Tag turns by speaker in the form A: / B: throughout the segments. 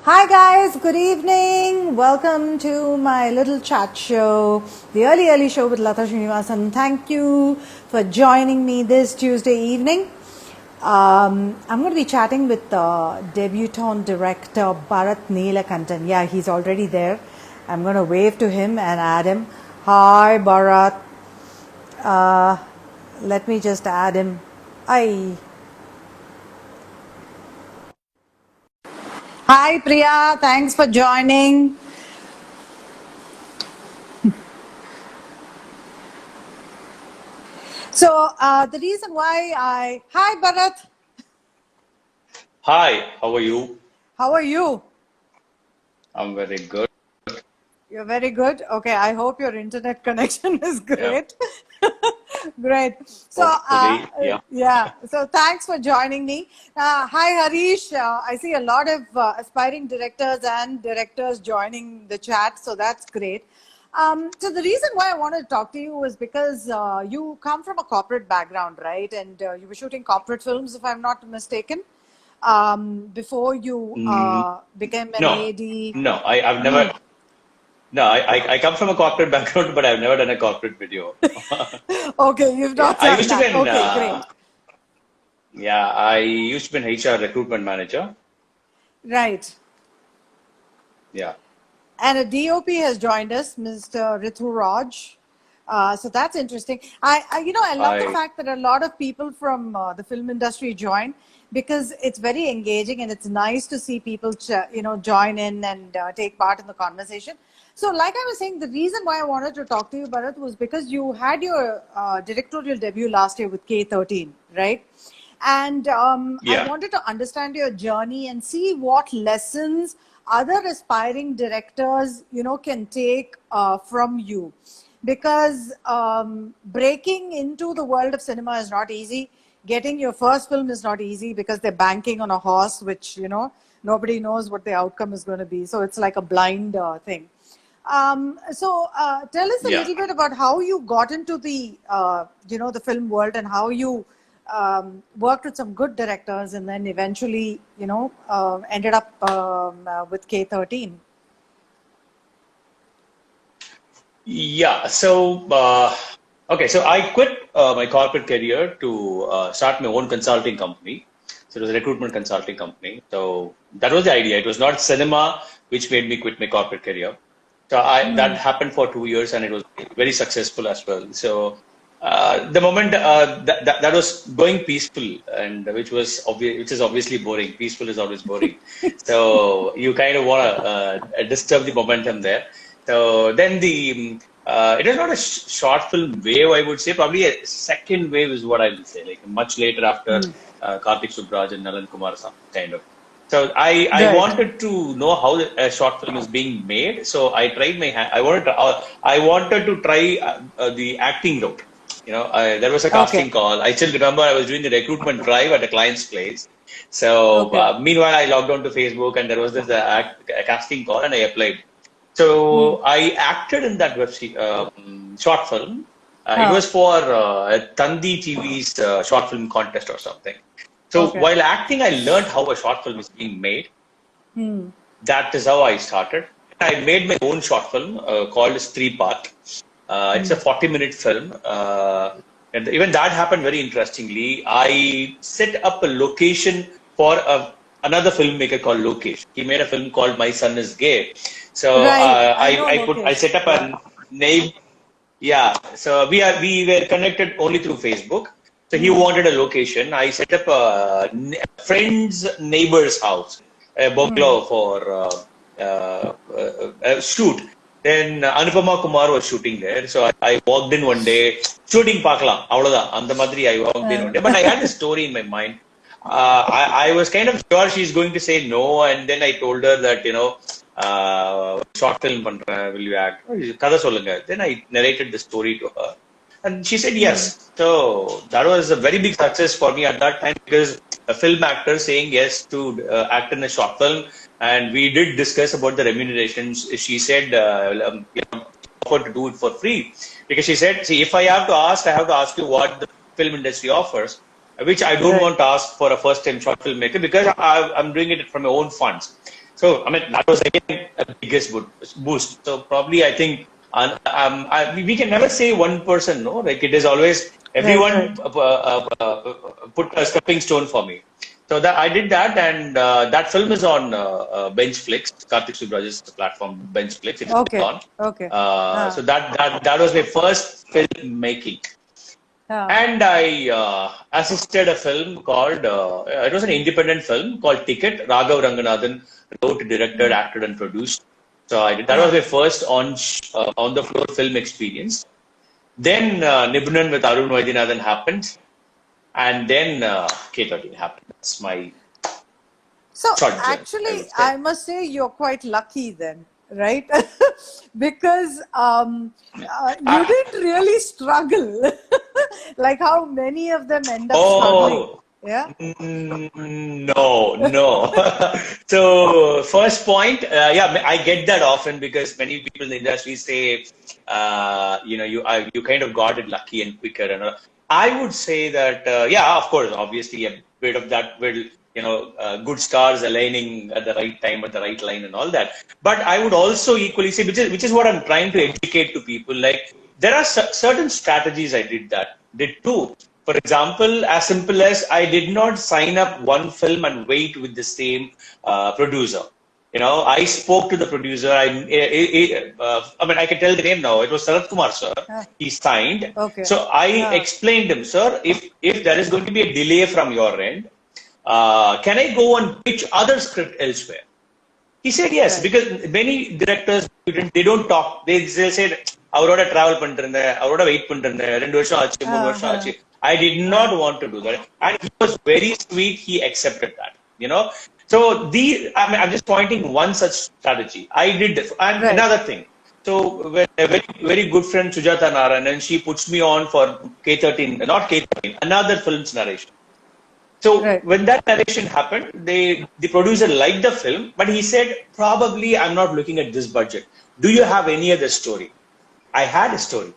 A: Hi guys, good evening. Welcome to my little chat show, the early show with Lata Srinivasan. Thank you for joining me this Tuesday evening. I'm going to be chatting with debutant director Bharat Neelakantan. Yeah, he's already there. I'm going to wave to him and add him. Hi Bharat. Let me just add him. Hi. Hi Priya, thanks for joining. So the reason why hi Bharat,
B: Hi, how are you?
A: how are you?
B: I'm very good.
A: You're very good. Okay, I hope your internet connection is
B: Yeah,
A: great. Great. So
B: hopefully, yeah.
A: yeah. So thanks for joining me. Hi Harish. I see a lot of aspiring directors and directors joining the chat. So that's great. So the reason why I wanted to talk to you was because you come from a corporate background, right? And you were shooting corporate films, if I'm not mistaken, before you
B: Mm,
A: became an
B: no,
A: AD.
B: no, I've never, no, I come from a corporate background, but I've never done a corporate video.
A: Okay, you've
B: Yeah,
A: not
B: I
A: done
B: used to be
A: that. Okay, great.
B: I used to be an HR recruitment manager.
A: Right.
B: Yeah,
A: And a DOP has joined us, Mr. Ritu Raj. So that's interesting. I love the
B: I,
A: fact that a lot of people from the film industry join because it's very engaging and it's nice to see people, join in and take part in the conversation. So, like I was saying, the reason why I wanted to talk to you, Bharat, was because you had your directorial debut last year with K13, right? And I
B: yeah,
A: wanted to understand your journey and see what lessons other aspiring directors, can take from you. Because breaking into the world of cinema is not easy. Getting your first film is not easy because they're banking on a horse, which, nobody knows what the outcome is going to be. So it's like a blind thing. So tell us a
B: yeah.
A: little bit about how you got into the film world and how you worked with some good directors and then eventually, ended up with K13.
B: Yeah, okay, so I quit my corporate career to start my own consulting company. So it was a recruitment consulting company. So that was the idea. It was not cinema which made me quit my corporate career. So that happened for 2 years and it was very successful as well. So the moment that was going peaceful and which is obviously boring. Peaceful is always boring. So you kind of want to disturb the momentum there. So then it is not a short film wave, I would say. Probably a second wave is what I would say, like much later after Karthik Subraj and Nalan Kumar, kind of. So I
A: Right.
B: wanted to know how a short film is being made. So I tried my hand. I wanted to try the acting route. There was a
A: Okay.
B: casting call. I still remember I was doing the recruitment drive at a client's place. So
A: Okay.
B: meanwhile, I logged on to Facebook and there was this a casting call and I applied. So I acted in that short film. It
A: Huh.
B: was for Tandi TV's short film contest or something. So
A: Okay.
B: while acting, I learned how a short film is being made. That is how I started. I made my own short film called Stree Path. It's a 40-minute film. And even that happened very interestingly. I set up a location for another filmmaker called Lokesh. He made a film called My Son Is Gay. So
A: Right. I know
B: I
A: Lokesh.
B: set up
A: Yeah.
B: a name. Yeah, so we were connected only through Facebook. So he wanted a location. I set up a friend's neighbor's house, a bungalow for a shoot. Then Anupama Kumar was shooting there. So I walked in one day, shooting பார்க்கலாம் அவ்வளவுதான் அந்த மாதிரி I walked in one day. But I had a story in my mind. I was kind of sure she's going to say no, and then I told her that short film பண்றேன், will you act? கதை சொல்லுங்க. Then I narrated the story to her, and she said yes. So that was a very big success for me at that time because a film actor saying yes to act in a short film, and we did discuss about the remunerations. She said offered to do it for free because she said, see, if I have to ask, I have to ask you what the film industry offers, which I don't
A: Right.
B: want to ask for a first time short filmmaker because I'm doing it from my own funds. So, I mean, that was again a biggest boost. So, probably I think we can never say one person, no? Like, it is always
A: Right,
B: everyone
A: right.
B: put a stepping stone for me. So, that I did that, and that film is on Benchflix, Karthik Subraj's platform, Benchflix. It is
A: Okay,
B: on.
A: okay.
B: So, that was my first film making.
A: Uh,
B: And I assisted a film called, it was an independent film called Ticket. Raghav Ranganathan wrote, directed, acted, and produced. So I did. That was my first on the floor film experience. Then Nibunan with Arun Vaidyanathan happened. And then K13 happened. That's my
A: So
B: short journey, I
A: actually,
B: would say.
A: I must say you're quite lucky then, right? Because you
B: Ah,
A: didn't really struggle like how many of them end up struggling.
B: oh,
A: Yeah.
B: No, no. So first point, yeah, I get that often because many people in the industry say, you kind of got it lucky and quicker. And I would say that, yeah, of course, obviously a bit of that will, good stars aligning at the right time, at the right line, and all that. But I would also equally say, which is what I'm trying to educate to people. Like there are certain strategies I did too. For example, as simple as I did not sign up one film and wait with the same producer. I spoke to the producer. I mean, I can tell the name now. It was Sarath Kumar, sir.
A: Uh,
B: He signed.
A: okay.
B: So I explained him, sir, if there is going to be a delay from your end, can I go and pitch other script elsewhere? He said yes,
A: Right.
B: because many directors they don't talk. They say அவரோட travel பண்ணிட்டு இருந்தேன், அவரோட wait பண்ணிட்டு இருந்தேன், 2 வருஷம் ஆச்சு, 3 வருஷம்
A: Uh,
B: ஆச்சு. I did not want to do that, and he was very sweet. He accepted that, you know. So I'm just pointing one such strategy. I did this, and
A: right.
B: another thing. So when a very very good friend Sujata Narayanan, she puts me on for K13, not K13, another film's narration. So
A: Right.
B: when that narration happened, the producer liked the film, but he said, probably I'm not looking at this budget. Do you have any other story? I had a story.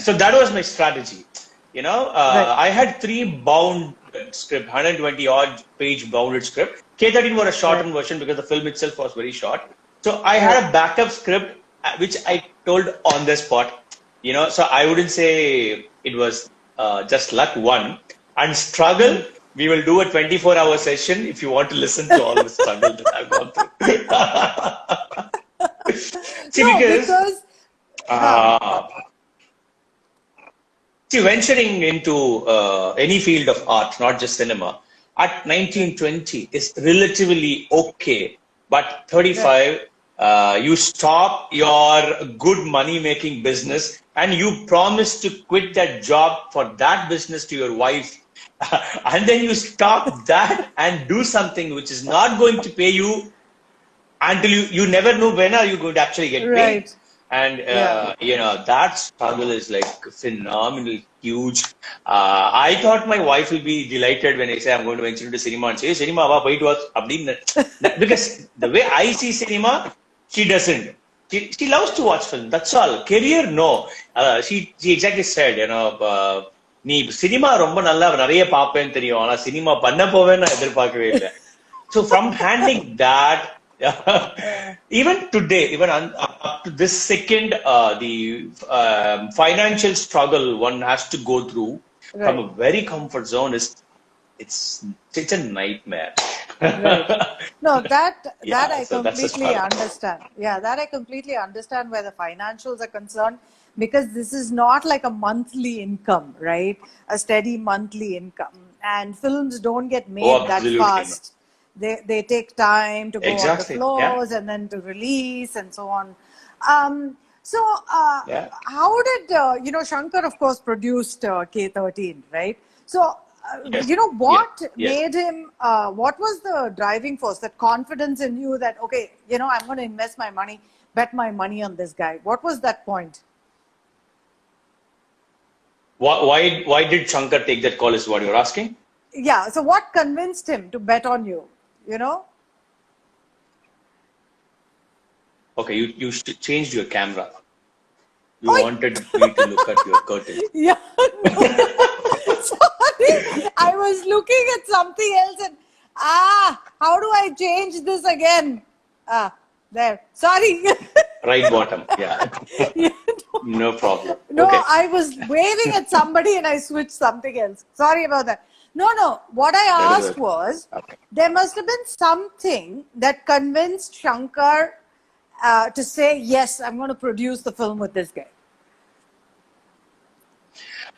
B: So that was my strategy.
A: Right.
B: I had 3 bound script, 120 odd page bounded script. K13 was a shortened version because the film itself was very short. So I had a backup script, which I told on the spot. So I wouldn't say it was just luck one. And struggle, we will do a 24-hour session if you want to listen to all the struggle that I've gone through. See,
A: No,
B: because
A: because
B: uh, venturing into any field of art, not just cinema, at 19-20 is relatively okay, but 35, you stop your good money-making business and you promise to quit that job for that business to your wife. And then you stop that and do something which is not going to pay you until you never know when are you going to actually get paid.
A: right.
B: And that struggle is like phenomenal, huge. I thought my wife will be delighted when I say I'm going to venture into cinema and say, "Hey, cinema, va, wait, what?" Because the way I see cinema, she doesn't. She loves to watch film. That's all. Career, no. She exactly said, நீ cinema ரொம்ப நல்லா நிறைய பாப்பேன்னு தெரியும், ஆனா cinema பண்ண போவேன்னு நான் எதிர்பார்க்கவே இல்லை. So from handling that, even today, even up to this second, the financial struggle one has to go through from a very comfort zone it's a nightmare.
A: Right. No, that
B: Yeah,
A: I
B: so that's the
A: completely
B: struggle.
A: understand. Yeah, that I completely understand where the financials are concerned, because this is not like a monthly income, right? A steady monthly income. And films don't get made that
B: Absolutely not.
A: fast. They take time to go on the
B: Exactly. Yeah.
A: floors and then to release and so on. So
B: Yeah.
A: how did Shankar, of course, produced K13, right? So
B: Yes.
A: what
B: Yes.
A: made him, what was the driving force, that confidence in you that, okay, I'm going to invest my money, bet my money on this guy? What was that point?
B: Why did Shankar take that call is what you're asking?
A: Yeah, so what convinced him to bet on you,
B: Okay, you changed your camera. You
A: Oi.
B: wanted me to look at your curtain.
A: Yeah. Sorry, I was looking at something else and how do I change this again? Ah, there. Sorry.
B: Right bottom. Yeah.
A: Yeah,
B: No problem.
A: no,
B: Okay.
A: I was waving at somebody and I switched something else. Sorry about that. No, no. What I
B: That is
A: asked
B: it.
A: was
B: Okay.
A: there must have been something that convinced Shankar to say, yes, I'm going to produce the film with this guy.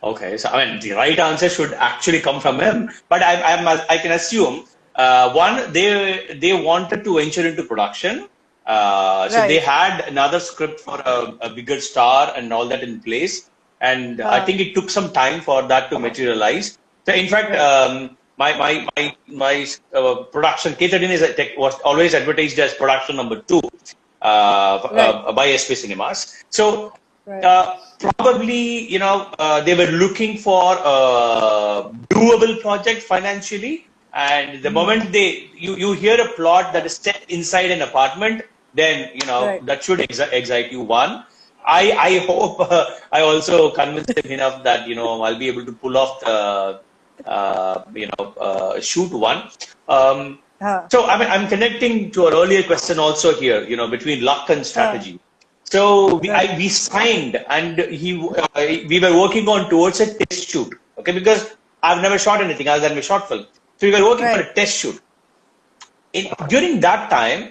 B: Okay, so I mean, the right answer should actually come from him, but I can assume one they wanted to venture into production, so they
A: Right.
B: had another script for a bigger star and all that in place, and I
A: Uh,
B: think it took some time for that to materialize. So in fact,
A: right.
B: my production K13 was always advertised as production number 2
A: Right.
B: by SP Cinemas. So
A: Right.
B: probably, they were looking for a doable project financially. And the moment you hear a plot that is set inside an apartment, then,
A: Right.
B: that should excite you. One, I hope I also convinced him enough that, I'll be able to pull off the, shoot one. Um,
A: Uh,
B: so I mean, I'm connecting to our earlier question also here, between luck and
A: uh,
B: strategy. So
A: right.
B: we signed, and we were working on towards a test shoot. Okay, because I've never shot anything other than my short film. So we were working for
A: Right.
B: a test shoot. During that time,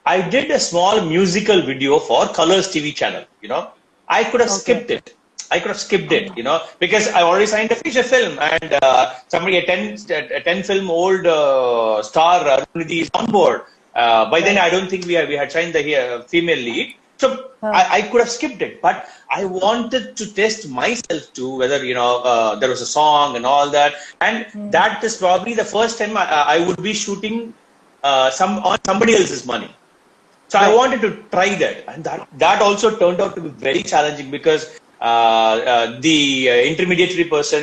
B: I did a small musical video for Colors TV channel. I could have
A: Okay.
B: skipped it. I could have skipped it, because I already signed a feature film, and somebody a 10 film old star Runidhi is on board. By then,
A: Right.
B: I don't think we had signed the female lead, so
A: Uh,
B: I could have skipped it. But I wanted to test myself too, whether there was a song and all that, and that is probably the first time I would be shooting on somebody else's money. So I
A: right.
B: wanted to try that, and that also turned out to be very challenging because the intermediary person,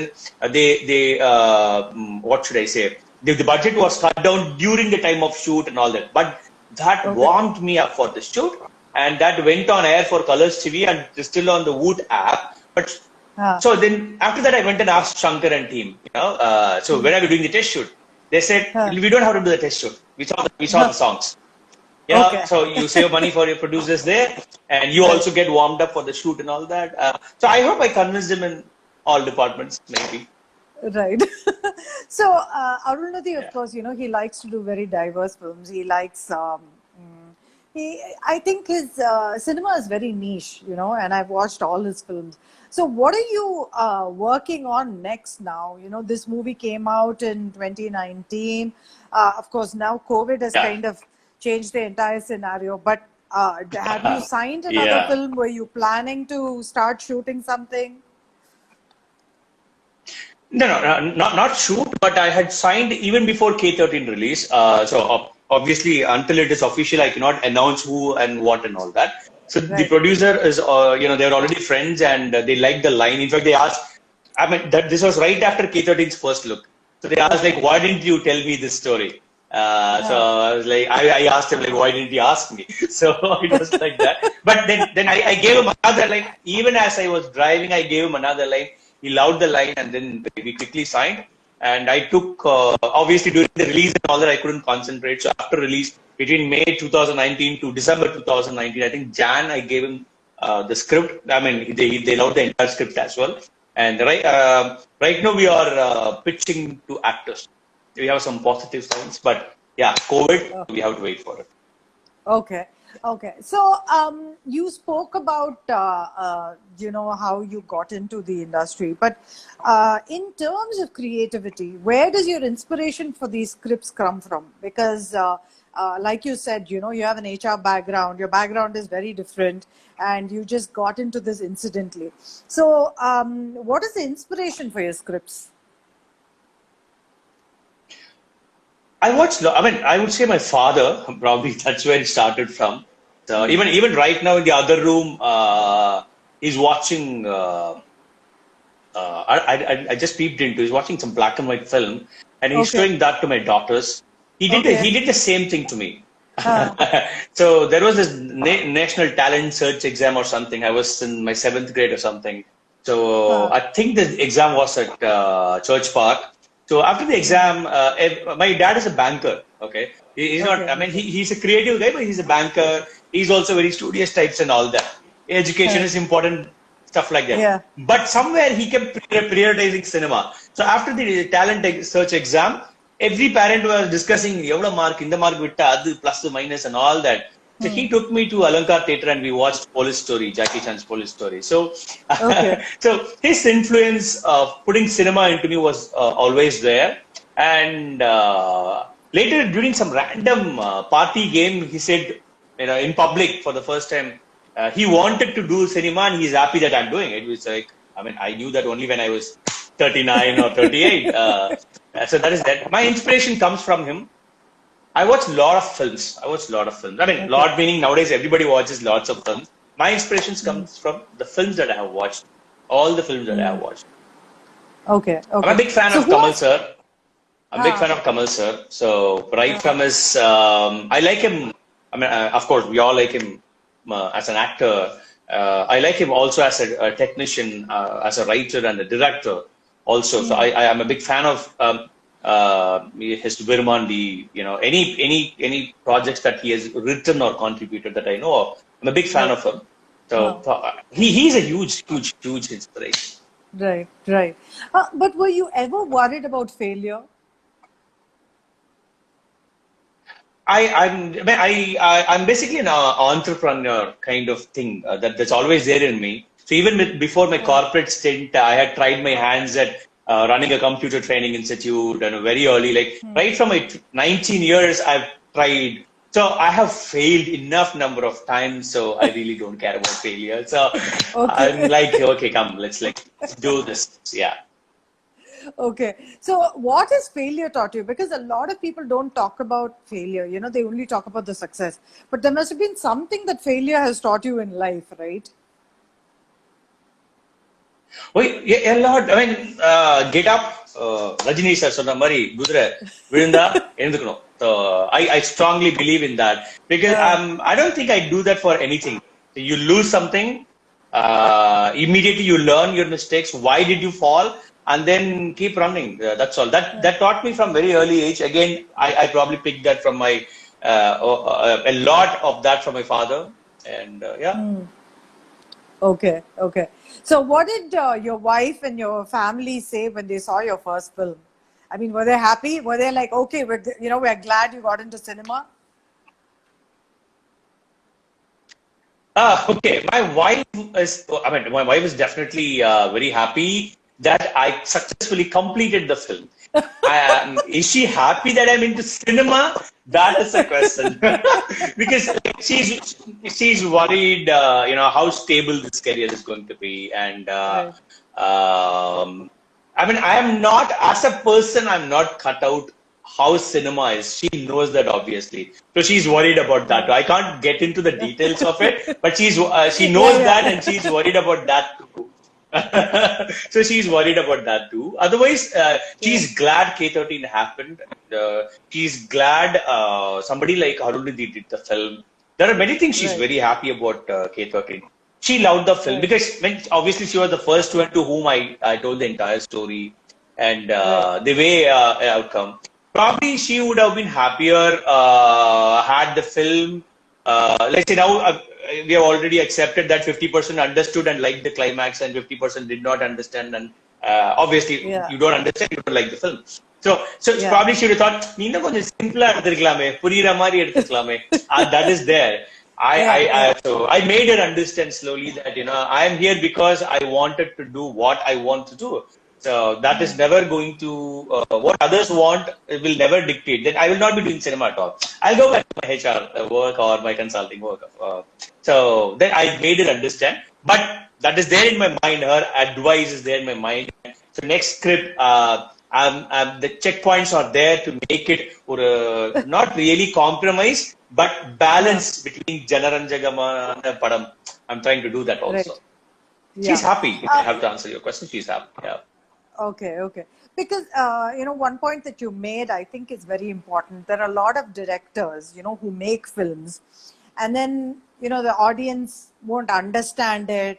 B: what should I say? The budget was cut down during the time of shoot and all that, but that
A: Okay.
B: warmed me up for the shoot, and that went on air for Colors TV and it's still on the Woot app. But
A: Uh,
B: so then after that, I went and asked Shankar and team, so when are we doing the test shoot? They said
A: uh,
B: we don't have to do the test shoot. We saw the songs.
A: okay.
B: So you save money for your producers there, and you
A: Right.
B: also get warmed up for the shoot and all that. So I hope I convinced them in all departments, maybe.
A: Right. So, Arunadhi, of
B: Yeah.
A: course, he likes to do very diverse films. He likes, I think his cinema is very niche, and I've watched all his films. So, what are you working on next now? This movie came out in 2019. Of course, now COVID has
B: Yeah.
A: kind of changed the entire scenario. But have you signed another
B: Yeah.
A: film? Were you planning to start shooting something?
B: No, not shoot, but I had signed even before K13 release. So obviously, until it is official, I cannot announce who and what and all that. So the
A: Right.
B: producer is, they're already friends and they like the line. In fact, they asked, I mean, that this was right after K13's first look. So they asked, like, why didn't you tell me this story? So
A: Uh,
B: I was like, I asked him, like, why didn't you ask me? So it was like that. But then I gave him another line. Even as I was driving, I gave him another line. He loved the line, and then we quickly signed. And I took, obviously, during the release and all that, I couldn't concentrate. So after release, between May 2019 to December 2019, I think Jan, I gave him the script. I mean, they loved the entire script as well. And right now, we are pitching to actors. We have some positive signs, but yeah, COVID, we have to wait for it.
A: Okay. Okay. So, you spoke about, how you got into the industry, but in terms of creativity, where does your inspiration for these scripts come from? Because, like you said, you have an HR background, your background is very different, and you just got into this incidentally. So, what is the inspiration for your scripts?
B: I mean, I would say my father, probably that's where it started from. So even right now in the other room, he's watching. I just peeped into. He's watching some black and white film, and he's
A: Okay.
B: showing that to my daughters. He
A: Okay.
B: did the same thing to me.
A: Uh,
B: So there was this national talent search exam or something. I was in my 7th grade or something. So
A: uh,
B: I think the exam was at Church Park. So after the exam, my dad is a banker. Okay. He's not,
A: Okay.
B: I mean, he's a creative guy, but he's a banker. He's also very studious types and all that. Education is important, stuff like that.
A: Yeah.
B: But somewhere he kept prioritizing cinema. So after the talent search exam, every parent was discussing evla mark, in the mark vitta, adu plus minus and all that. So he took me to Alankar Theatre and we watched Police Story, Jackie Chan's Police Story. So,
A: Okay.
B: so his influence of putting cinema into me was always there. And later, during some random party game, he said, in public for the first time, he wanted to do cinema and he's happy that I'm doing it. It was like, I mean, I knew that only when I was 39 or 38. So that is that. My inspiration comes from him. I watch a lot of films. I mean, lot meaning nowadays everybody watches lots of films. My inspirations comes from the films that I have watched. All the films that I have watched.
A: Okay.
B: I'm a big fan
A: So
B: of
A: who
B: Kamal
A: are-
B: sir. I'm a big fan of Kamal sir. So right from his, I like him. I mean, of course, we all like him as an actor. I like him also as a technician, as a writer and a director also. So I am a big fan of his Virmandi, any projects that he has written or contributed that I know of. I'm a big fan of him. So he's a huge inspiration.
A: Right. But were you ever worried about failure?
B: I'm basically an entrepreneur kind of thing that's always there in me. So even before my corporate stint, I had tried my hands at running a computer training institute and very early, like right from my 19 years, I've tried. So I have failed enough number of times, so I really don't care about failure. So I'm
A: Okay.
B: like, okay, come, let's do this. Yeah.
A: Okay. So what has failure taught you? Because a lot of people don't talk about failure. They only talk about the success. But there must have been something that failure has taught you in life, right?
B: A lot. I mean, get up. Rajini sir சொன்ன மாதிரி குதிரை விழுந்தா எழுந்துக்கணும். So I strongly believe in that because I don't think I do that for anything. You lose something, immediately you learn your mistakes. Why did you fall? And then keep running. That's all. That taught me from very early age. Again, I probably picked that from my a lot of that from my father. And yeah.
A: Okay. So what did your wife and your family say when they saw your first film? I mean, were they happy? Were they like, okay, we're glad you got into cinema?
B: Okay. My wife is definitely very happy that I successfully completed the film. Is she happy that I'm into cinema? That is the question. Because she's worried, how stable this career is going to be. And
A: Right.
B: I mean, I am not, as a person, I'm not cut out how cinema is. She knows that obviously. So she's worried about that. I can't get into the details of it, but she knows that and she's worried about that too. So she's worried about that too. Otherwise, she's glad K13 happened. She's glad somebody like Arundhati did the film. There are many things she's very happy about K13. She loved the film because obviously she was the first one to whom I told the entire story and the way outcome. Probably she would have been happier had the film. Let's say now we have already accepted that 50% understood and liked the climax and 50% did not understand and obviously you don't understand, you don't like the film. So probably she would have thought, நீ இன்னும் கொஞ்சம் சிம்பிளா எடுத்துக்கலாமே, புரியுற மாதிரி எடுத்துக்கலாமே. That is there. So I made her understand slowly that I am here because I wanted to do what I want to do. So that is never going to what others want. It will never dictate. Then I will not be doing cinema at all. I'll go back to my HR work or my consulting work. So then I made her understand. But that is there in my mind. Her advice is there in my mind. So next script, the checkpoints are there to make it not really compromise, but balance between Janaranjagama and Padam. I'm trying to do that also.
A: Right.
B: She's happy. If I have to answer your question, she's happy. Yeah.
A: Okay. Because, one point that you made, I think is very important. There are a lot of directors, who make films and then, the audience won't understand it.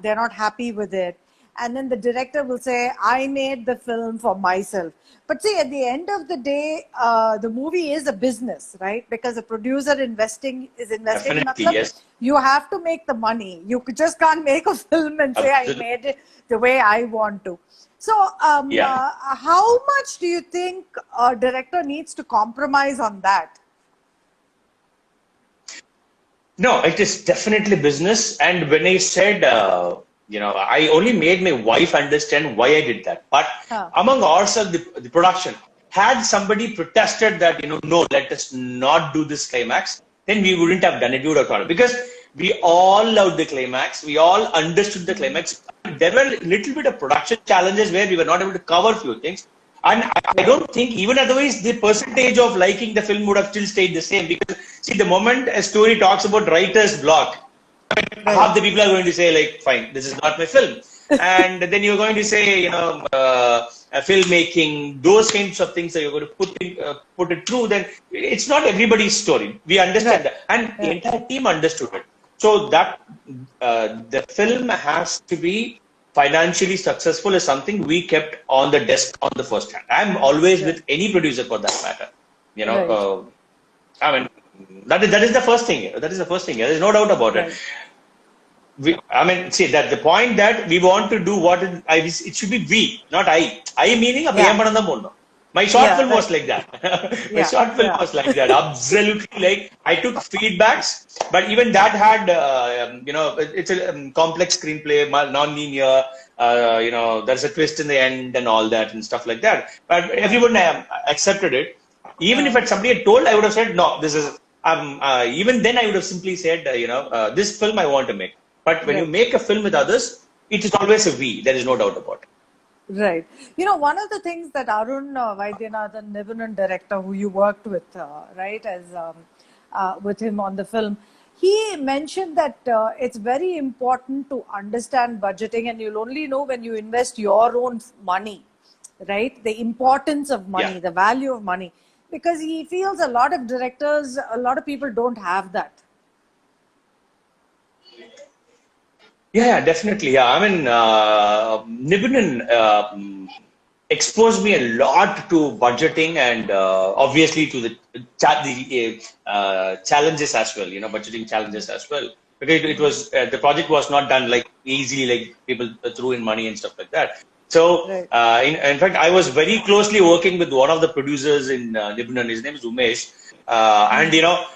A: They're not happy with it. and then the director will say, I made the film for myself. But see, at the end of the day, the movie is a business, right? Because a producer is investing.
B: Definitely,
A: Matlab,
B: yes.
A: you have to make the money. You just can't make a film and say, I
B: Absolutely.
A: made it the way I want to. So,
B: Yeah.
A: how much do you think a director needs to compromise on that?
B: No, it is definitely business. And when I said, I only made my wife understand why I did that. But
A: Huh.
B: among ourselves, the production, had somebody protested that, no, let us not do this climax, then we wouldn't have done it. We would have done it. Because we all loved the climax. We all understood the climax. There were a little bit of production challenges where we were not able to cover few things. And I don't think even otherwise the percentage of liking the film would have still stayed the same, because see, the moment a story talks about writer's block, half the people are going to say like, fine, this is not my film. And then you're going to say, filmmaking, those kinds of things that you're going to put it through, then it's not everybody's story. We understand that. And the entire team understood it. So that the film has to be financially successful is something we kept on the desk on the first hand. I'm always with any producer for that matter. I mean, that is the first thing. That is the first thing. There is no doubt about it. See that the point that we want to do it should be we, not I. I meaning a my short film was like that. My short film was like that. Absolutely, like I took feedbacks, but even that had, it's a complex screenplay, non-linear. There's a twist in the end and all that and stuff like that. But everyone accepted it. Even if somebody had told, I would have said, no, this is. Even then, I would have simply said, this film I want to make. But when you make a film with others, it is always a we. There is no doubt about it.
A: Right. One of the things that Arun Vaidyanathan, Nibunan director, who you worked with, right, as with him on the film, he mentioned that it's very important to understand budgeting, and you'll only know when you invest your own money, right? The importance of money, the value of money, because he feels a lot of directors, a lot of people don't have that.
B: Yeah, definitely. Yeah, I mean, Nibunan exposed me a lot to budgeting and obviously to the challenges as well. Budgeting challenges as well. Because it was the project was not done like easily, like people threw in money and stuff like that. So, in fact, I was very closely working with one of the producers in Nibunan. His name is Umesh.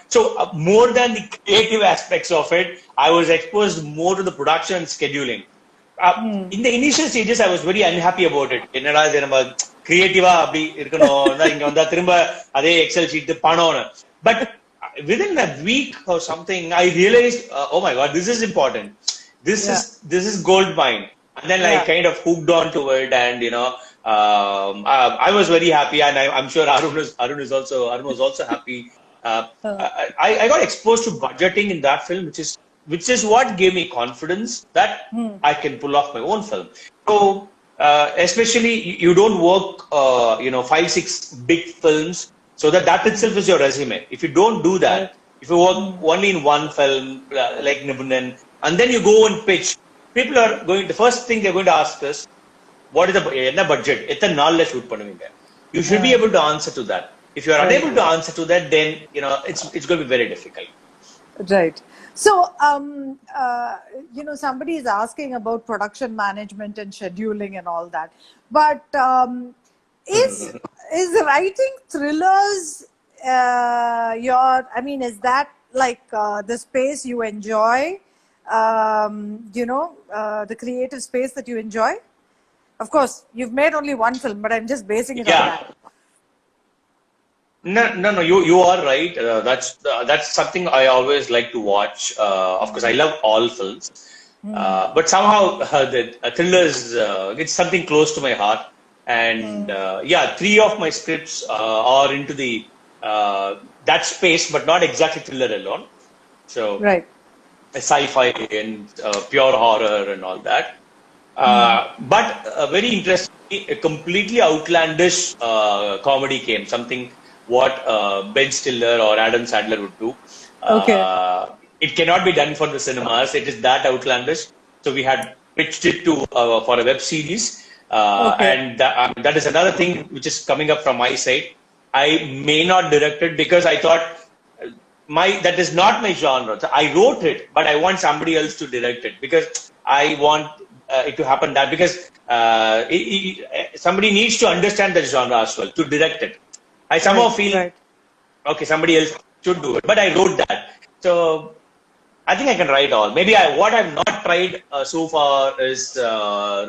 B: So more than the creative aspects of it, I was exposed more to the production and scheduling. In the initial stages, I was very unhappy about it. Creative, Excel sheet, but within a week or something, I realized, oh my God, this is important. This is gold mine. And then I kind of hooked on to it, and I was very happy, and I'm sure Arun was also happy. I got exposed to budgeting in that film, which is what gave me confidence that I can pull off my own film. So especially you don't work 5-6 big films, so that itself is your resume. If you don't do that, if you work only in one film like Nibunan, and then you go and pitch, people are the first thing they're going to ask us, what is the budget? You should be able to answer to that. If you are unable to answer to that, then it's going to be very difficult.
A: Right. So, somebody is asking about production management and scheduling and all that. But is writing thrillers is that like the space you enjoy? The creative space that you enjoy? Of course, you've made only one film, but I'm just basing it on that.
B: No, you are right. That's something I always like to watch. Of course, I love all films, but somehow the thrillers it's something close to my heart. And 3 of my scripts are into the that space, but not exactly thriller alone. So sci-fi and pure horror and all that. But very interesting, a completely outlandish comedy came, something what Ben Stiller or Adam Sandler would do. It cannot be done for the cinemas. It is that outlandish. So we had pitched it to for a web series, and that is another thing which is coming up from my side. I may not direct it because I thought that is not my genre. So I wrote it, but I want somebody else to direct it because I want it to happen that because somebody needs to understand the genre as well to direct it. I somehow feel okay, somebody else should do it, but I wrote that, so I think I can write all. Maybe what I've not tried so far is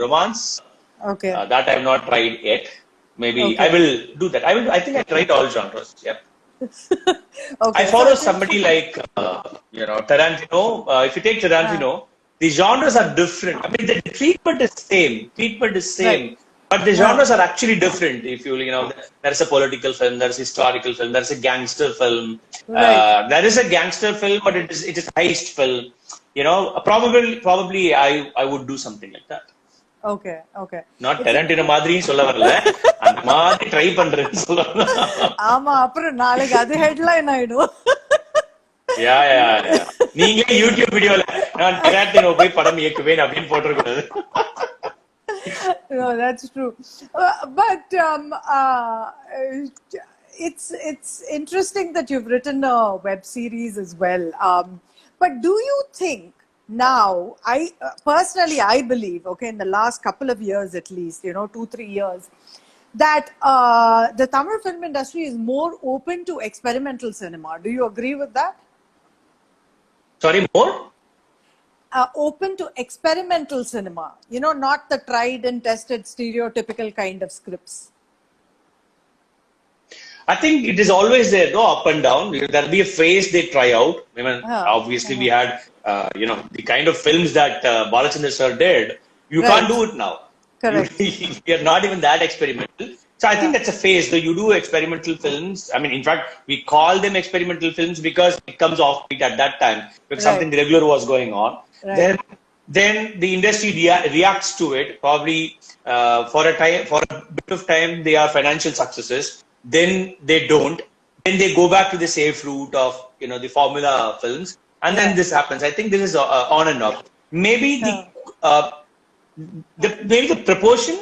B: romance.
A: Okay.
B: That I've not tried yet. Maybe I will do that. I think I tried all genres. Yeah.
A: Okay.
B: I follow somebody like Tarantino. If you take Tarantino, the genres are different. I mean, the treatment is same. But the genres are actually different. If there's a political film, there's a historical film, there's a gangster film. There is a gangster film, but it is heist film. Probably I would do something like that.
A: Okay.
B: Not Tarantino மாதிரி சொல்ல வரல, அந்த மாதிரி try பண்றேன்னு சொல்லலாம்.
A: ஆமா, அப்புறம் நாளைக்கு அது ஹெட்லைன் ஆயிடும்.
B: நீங்களே யூடியூப் வீடியோல நான் Tarantino போய் படம் இயக்குவேன் அப்படின்னு போட்டுறக்கூடாது.
A: No, that's true. But it's interesting that you've written a web series as well. But do you think now, personally, I believe, okay, in the last couple of years at least, 2-3 years, that the Tamil film industry is more open to experimental cinema. Do you agree with that?
B: Sorry, more?
A: Open to experimental cinema, not the tried and tested stereotypical kind of scripts.
B: I think it is always there, up and down. There'll be a phase they try out. I mean, obviously we had, the kind of films that Balachandra sir did. You can't do it now.
A: Correct.
B: We are not even that experimental. So I think that's a phase. So you do experimental films. I mean, in fact, we call them experimental films because it comes off at that time because something regular was going on. Then the industry reacts to it. Probably for a bit of time, they are financial successes. Then they don't. Then they go back to the safe route of the formula films, and then this happens. I think this is on and off. Maybe the proportion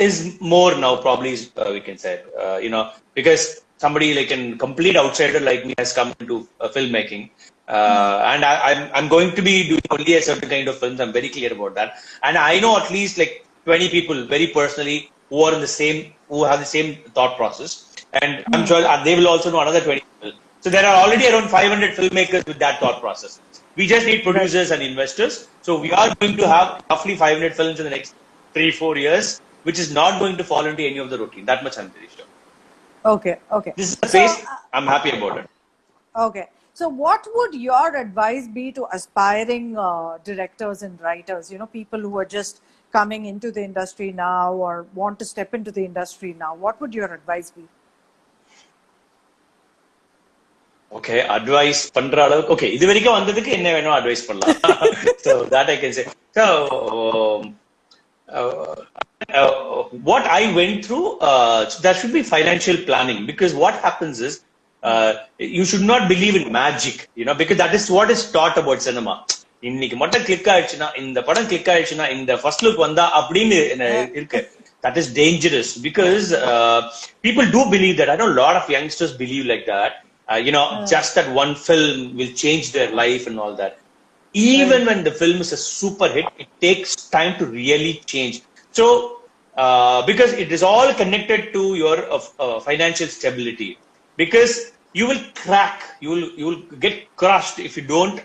B: is more now. Probably we can say because somebody like a complete outsider like me has come into filmmaking. And I'm going to be doing only a certain kind of films. I'm very clear about that. And I know at least like 20 people very personally who have the same thought process. And I'm sure they will also know another 20 people. So there are already around 500 filmmakers with that thought process. We just need producers and investors. So we are going to have roughly 500 films in the next 3-4 years, which is not going to fall into any of the routine. That much I'm very sure.
A: Okay.
B: This is the phase. I'm happy about it.
A: Okay. So what would your advice be to aspiring directors and writers, people who are just coming into the industry now or want to step into the industry now? What would your advice be?
B: Okay, advice பண்ற அளவுக்கு okay, இது வரைக்கும் வந்ததுக்கு என்ன வேணும் advice பண்ணலாம். So that I can say. So what I went through, there should be financial planning because what happens is you should not believe in magic, because that is what is taught about cinema. இன்னைக்கு மட்டும் click ஆயிடுச்சுன்னா இந்த படம் click ஆயிடுச்சுன்னா இந்த first look வந்தா அப்படின்னு இருக்கு. That is dangerous because people do believe that. I know a lot of youngsters believe like that. Just that one film will change their life and all that. Even when the film is a super hit, it takes time to really change. So, because it is all connected to your financial stability. Because you will crack, you will get crushed if you don't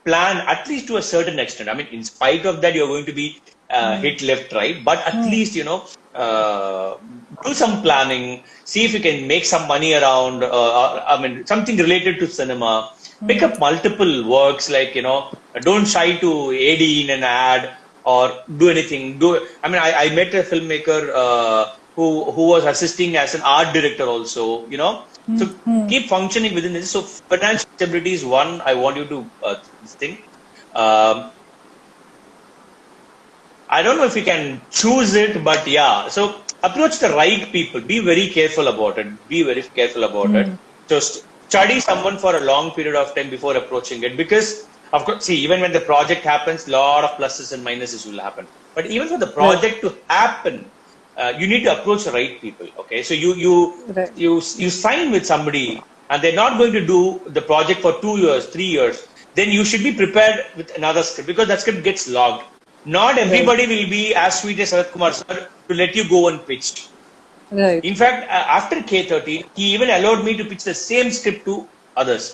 B: plan at least to a certain extent. I mean, in spite of that, you're going to be hit left, right, but at least do some planning, see if you can make some money around. I mean, something related to cinema. Pick up multiple works, like don't shy to AD in an ad or do anything. I met a filmmaker who was assisting as an art director also. So keep functioning within this. So financial stability is one. I want you to this thing. I don't know if you can choose it, but yeah. So approach the right people. Be very careful about it. Just study someone for a long period of time before approaching it, because Of course, see, even when the project happens, lot of pluses and minuses will happen. But even for the project to happen, you need to approach the right people. Okay, so
A: Right.
B: you sign with somebody, and they're not going to do the project for 2 years, 3 years. Then you should be prepared with another script because that script gets logged. Not everybody will be as sweet as Sarath Kumar sir to let you go and pitch.
A: Right.
B: In fact, after K13, he even allowed me to pitch the same script to others.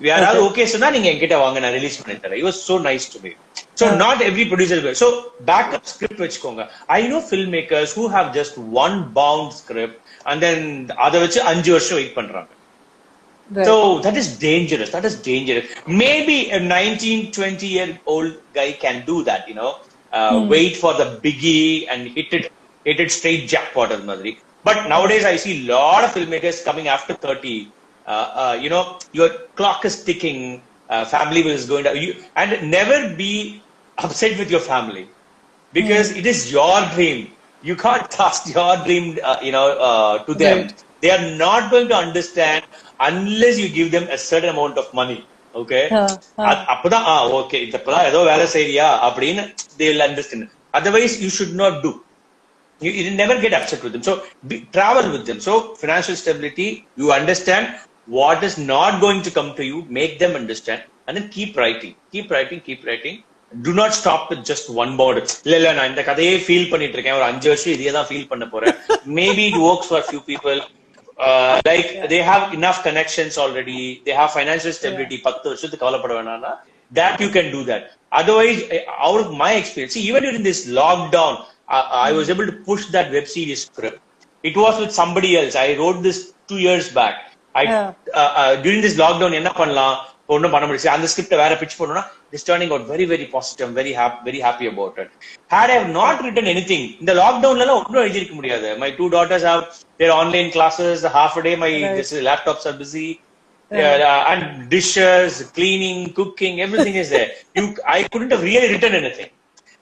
B: We are all okay, so நான் நீங்க என்கிட்ட வாங்க நான் release பண்ணி தரேன். He was so nice to me. So not every producer will. So backup script வச்சுக்கோங்க. I know filmmakers who have just one bound script and then அதை வச்சு 5 வருஷம் வெயிட் பண்றாங்க.
A: Right.
B: So that is dangerous. That is dangerous. Maybe a 19, 20-year-old guy can do that, wait for the biggie and hit it straight jackpot as madri. But nowadays I see a lot of filmmakers coming after 30. Your clock is ticking. Family is going to and never be upset with your family because it is your dream. You can't trust your dream, to them.
A: Right.
B: They are not going to understand unless you give them a certain amount of money. Okay? அப்பதான் okay இதப்பதான் ஏதோ வேலை செய்றியா அப்படின்னு they will understand. Otherwise you should not do. You never get upset with them. So travel with them. So financial stability, you understand what is not going to come to you, make them understand, and then keep writing. Keep writing, keep writing. Do not stop with just one word. இல்ல நான் இந்த கதையே feel பண்ணிட்டு இருக்கேன் ஒரு 5 வருஷம் இதையே தான் ஃபீல் பண்ண போறேன். Maybe it works for a few people. They have enough connections already. They have financial stability. 10 வருஷத்துக்கு கவலைப்பட வேணாம்னா that you can do that. Otherwise, out of my experience, see, even during this lockdown, I was able to push that web series script. It was with somebody else. I wrote this 2 years back. During this lockdown, என்ன பண்ணலாம் ஒன்னும் பண்ண முடியாது அந்த script வேற pitch பண்ணனும்னா this turning out very very positive. I'm very happy about it. Had I have not written anything in the lockdown la ஒன்னும் எழுதி இருக்க முடியாது. My 2 daughters have their online classes. Half a day my laptops are busy. And dishes, cleaning, cooking, everything is there. I couldn't have really written anything.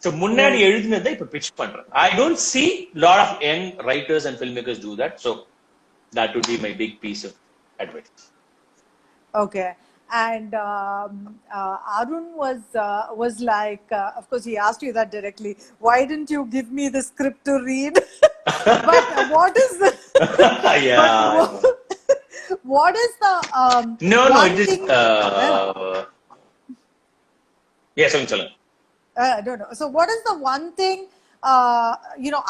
B: So முன்னாடி எழுதினதை இப்ப pitch பண்றேன். I don't see lot of young writers and filmmakers do that. So that would be my big piece of advice.
A: Okay. And Arun was like, of course, he asked you that directly. Why didn't you give me the script to read? But what is the?
B: Yeah.
A: What is the?
B: No, it is. Yes, I'm telling.
A: No. So, what is the one thing?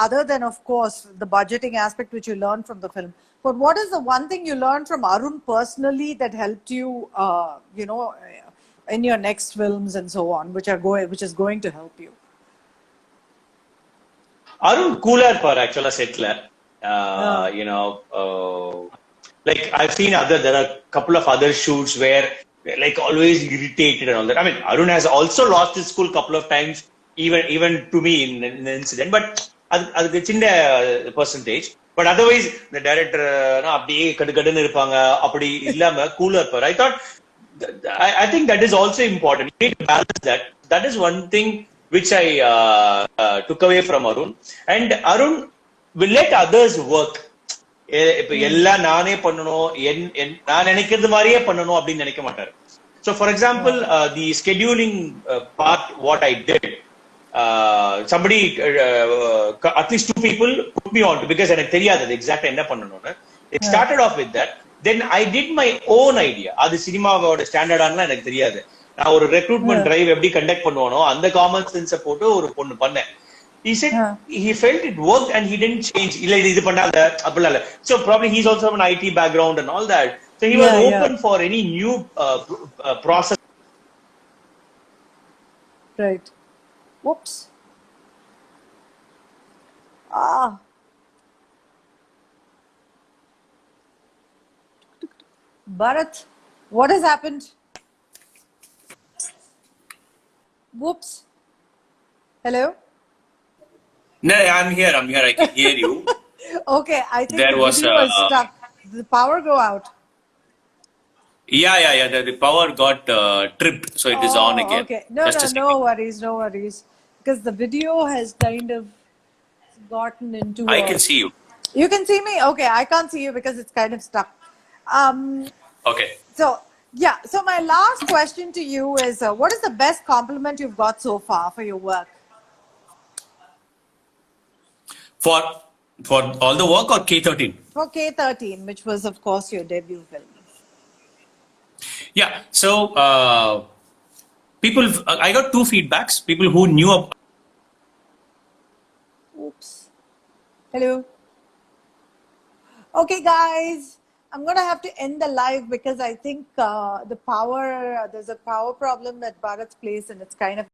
A: Other than, of course, the budgeting aspect which you learned from the film. But what is the one thing you learned from Arun personally that helped you, in your next films and so on, which is going to help you?
B: Arun cooler for actually settler. Like I've seen there are a couple of other shoots where like always irritated and all that. I mean, Arun has also lost his cool couple of times, even to me in an incident. But that's in the percentage. But otherwise, the director, அப்படியே கடுகடுன்னு இருப்பாங்க அப்படி இல்லாம cooler per. I think that is also important. You need to balance that. That is one thing which I took away from Arun. And Arun will let others work. இப்ப எல்லாம் நானே பண்ணணும் நான் நினைக்கிறது மாதிரியே பண்ணணும் அப்படின்னு நினைக்க மாட்டாரு. So for example, the scheduling part, what I did, somebody, at least 2 people put me on to, because எனக்கு தெரியாது exact என்ன பண்ணணும்னு. It started off with that. Then I did my own idea. அது சினிமாவோட ஸ்டாண்டர்டான்லாம் எனக்கு தெரியாது. நான் ஒரு ரெக்ரூட்மெண்ட் டிரைவ் எப்படி கண்டக்ட் பண்ணுவானோ அந்த காமன் சென்ஸை போட்டு ஒரு பொண்ணு பண்ணேன். He said he felt it worked and he didn't change. இது பண்ணாத அப்படிலாம் இல்ல. So probably he's also an IT background and all that. So he was open for any new process.
A: Right. Whoops. Bharat, what has happened? Whoops. Hello?
B: No, I'm here. I can hear you.
A: Okay, I think
B: There
A: the
B: was
A: video was stuck. Did the power go out?
B: Yeah. The power got tripped, so it is on again.
A: Okay. No worries. Because the video has kind of gotten into.
B: I can see you.
A: You can see me? Okay, I can't see you because it's kind of stuck.
B: Okay.
A: So Yeah. So my last question to you is, what is the best compliment you've got so far for your work?
B: For for all the work or K13?
A: For K13, which was, of course, your debut film.
B: Yeah. So people, I got two feedbacks. People who knew about
A: Oops. Hello. Okay, guys. I'm going to have to end the live because I think there's a power problem at Bharat's place and it's kind of